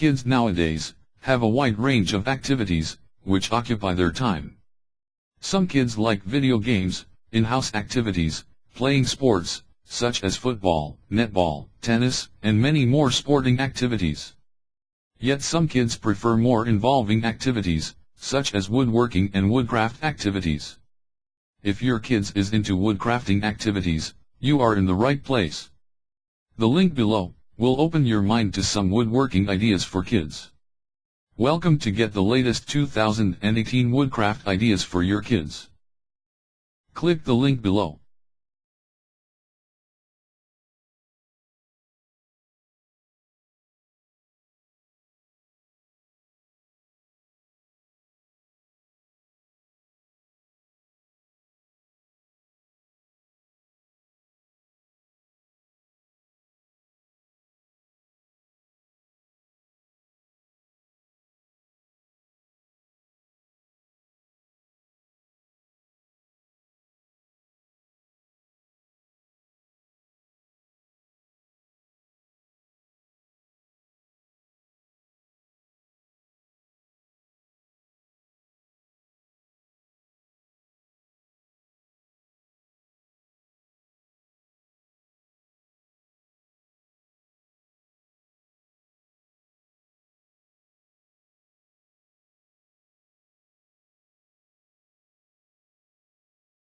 Kids nowadays have a wide range of activities which occupy their time. Some kids like video games, in-house activities, playing sports, such as football, netball, tennis, and many more sporting activities. Yet some kids prefer more involving activities, such as woodworking and woodcraft activities. If your kids is into woodcrafting activities, you are in the right place. The link below will open your mind to some woodworking ideas for kids. Welcome to get the latest 2018 woodcraft ideas for your kids. Click the link below.